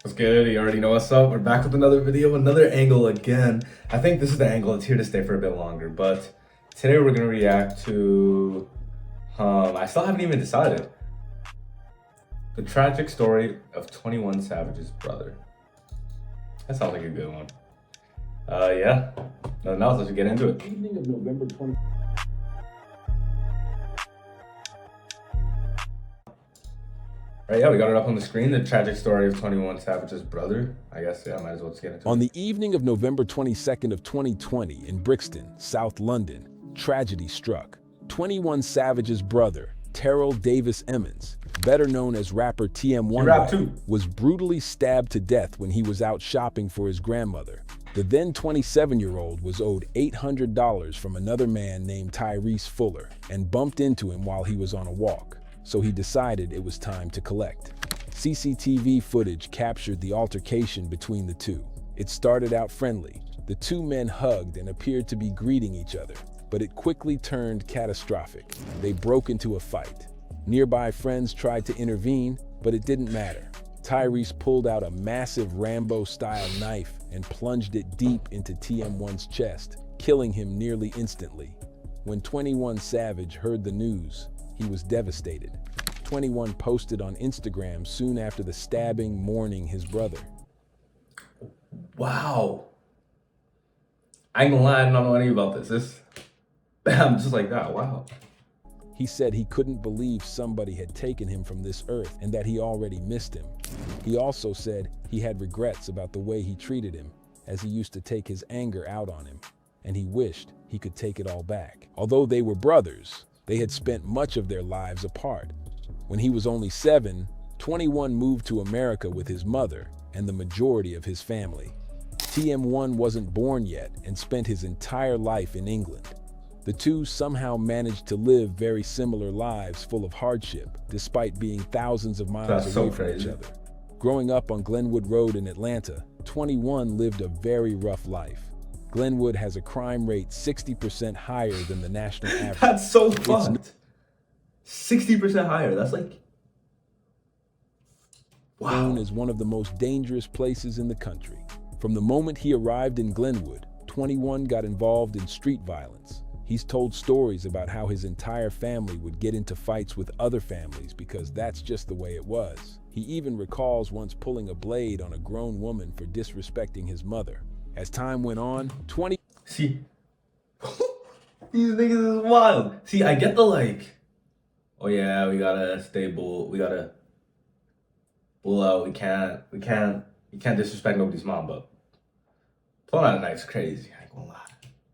What's good? You already know what's up. We're back with another video, another angle again. I think this is the angle that's here to stay for a bit longer, but today we're gonna react to, I still haven't even decided. The tragic story of 21 Savage's brother. That sounds like a good one. Yeah. Nothing else, let's get into it. Evening of November 20. Right, yeah, we got it up on the screen. The tragic story of 21 Savage's brother. I guess, yeah, might as well just get into it. On the evening of November 22nd of 2020 in Brixton, South London, tragedy struck. 21 Savage's brother, Terrell Davis Emmons, better known as rapper TM1, was brutally stabbed to death when he was out shopping for his grandmother. The then 27-year-old was owed $800 from another man named Tyrese Fuller and bumped into him while he was on a walk, so he decided it was time to collect. CCTV footage captured the altercation between the two. It started out friendly. The two men hugged and appeared to be greeting each other, but it quickly turned catastrophic. They broke into a fight. Nearby friends tried to intervene, but it didn't matter. Tyrese pulled out a massive Rambo-style knife and plunged it deep into TM1's chest, killing him nearly instantly. When 21 Savage heard the news, he was devastated. 21 posted on Instagram soon after the stabbing, mourning his brother. Wow. I ain't gonna lie, I don't know anything about this. I'm just like that, wow. He said he couldn't believe somebody had taken him from this earth and that he already missed him. He also said he had regrets about the way he treated him, as he used to take his anger out on him, and he wished he could take it all back. Although they were brothers, they had spent much of their lives apart. When he was only 7, 21 moved to America with his mother and the majority of his family. TM1 wasn't born yet and spent his entire life in England. The two somehow managed to live very similar lives full of hardship, despite being thousands of miles away from each other. Growing up on Glenwood Road in Atlanta, 21 lived a very rough life. Glenwood has a crime rate 60% higher than the national average. That's so fucked. 60% higher, that's like... Wow. Known as one of the most dangerous places in the country. From the moment he arrived in Glenwood, 21 got involved in street violence. He's told stories about how his entire family would get into fights with other families because that's just the way it was. He even recalls once pulling a blade on a grown woman for disrespecting his mother. As time went on, See, these niggas is wild. See, I get the like, oh yeah, we gotta we gotta pull out, you can't disrespect nobody's mom, but pulling out a knife's crazy, I ain't gonna lie.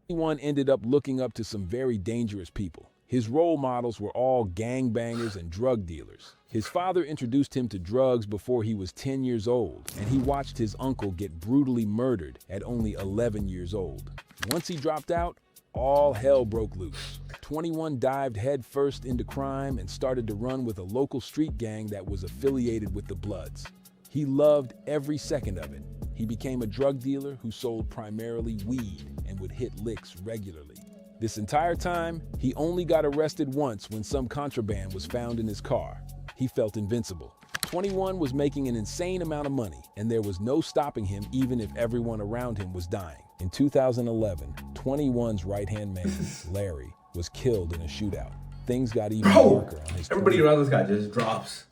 21 ended up looking up to some very dangerous people. His role models were all gangbangers and drug dealers. His father introduced him to drugs before he was 10 years old, and he watched his uncle get brutally murdered at only 11 years old. Once he dropped out, all hell broke loose. 21 dived headfirst into crime and started to run with a local street gang that was affiliated with the Bloods. He loved every second of it. He became a drug dealer who sold primarily weed and would hit licks regularly. This entire time, he only got arrested once when some contraband was found in his car. He felt invincible. 21 was making an insane amount of money, and there was no stopping him even if everyone around him was dying. In 2011, 21's right-hand man, Larry, was killed in a shootout. Things got even darker on his everybody around this guy just drops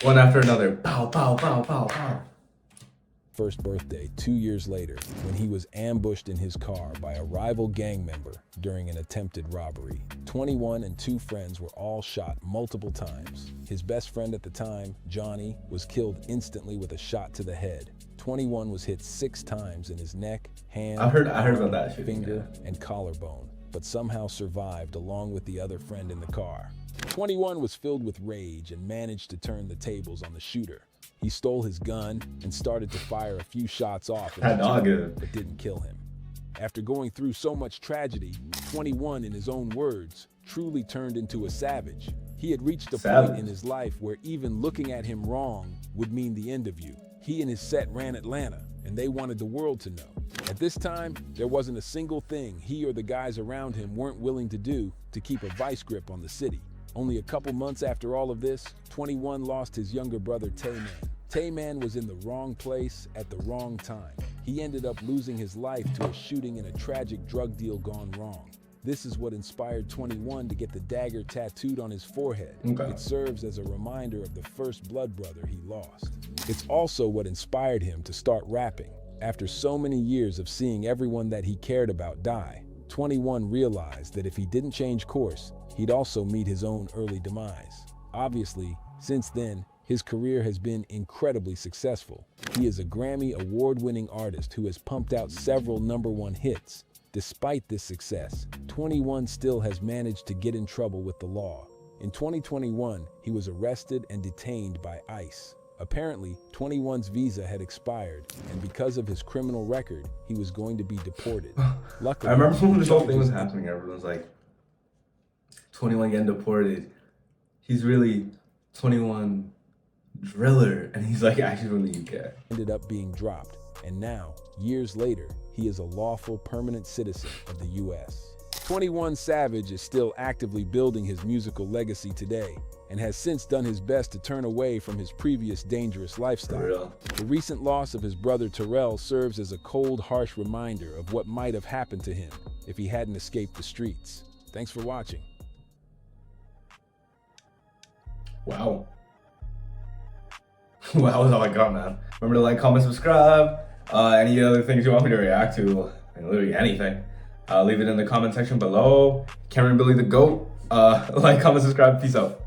one after another. Pow, pow, pow, pow, pow. First birthday 2 years later when he was ambushed in his car by a rival gang member during an attempted robbery. 21 and 2 friends were all shot multiple times. His best friend at the time, Johnny, was killed instantly with a shot to the head. 21 was hit 6 times in his neck, hand, I heard about that shit, finger, and collarbone, but somehow survived along with the other friend in the car. 21 was filled with rage and managed to turn the tables on the shooter. He stole his gun and started to fire a few shots off, but didn't kill him. After going through so much tragedy, 21, in his own words, truly turned into a savage. He had reached a point in his life where even looking at him wrong would mean the end of you. He and his set ran Atlanta, and they wanted the world to know. At this time, there wasn't a single thing he or the guys around him weren't willing to do to keep a vice grip on the city. Only a couple months after all of this, 21 lost his younger brother, Tay-Man. Tay-Man was in the wrong place at the wrong time. He ended up losing his life to a shooting in a tragic drug deal gone wrong. This is what inspired 21 to get the dagger tattooed on his forehead. Okay. It serves as a reminder of the first blood brother he lost. It's also what inspired him to start rapping. After so many years of seeing everyone that he cared about die, 21 realized that if he didn't change course, he'd also meet his own early demise. Obviously, since then, his career has been incredibly successful. He is a Grammy award-winning artist who has pumped out several #1 hits. Despite this success, 21 still has managed to get in trouble with the law. In 2021, he was arrested and detained by ICE. Apparently, 21's visa had expired, and because of his criminal record, he was going to be deported. Luckily, I remember when this whole thing was happening, everyone was like, 21 getting deported. He's really 21 Driller, and he's like actually from the UK. Ended up being dropped, and now, years later, he is a lawful permanent citizen of the US. 21 Savage is still actively building his musical legacy today, and has since done his best to turn away from his previous dangerous lifestyle. For real. The recent loss of his brother Terrell serves as a cold, harsh reminder of what might have happened to him if he hadn't escaped the streets. Thanks for watching. Wow. Well, that was all I got, man. Remember to like, comment, subscribe. Any other things you want me to react to, literally anything, leave it in the comment section below. Cameron Billy the GOAT. Like, comment, subscribe. Peace out.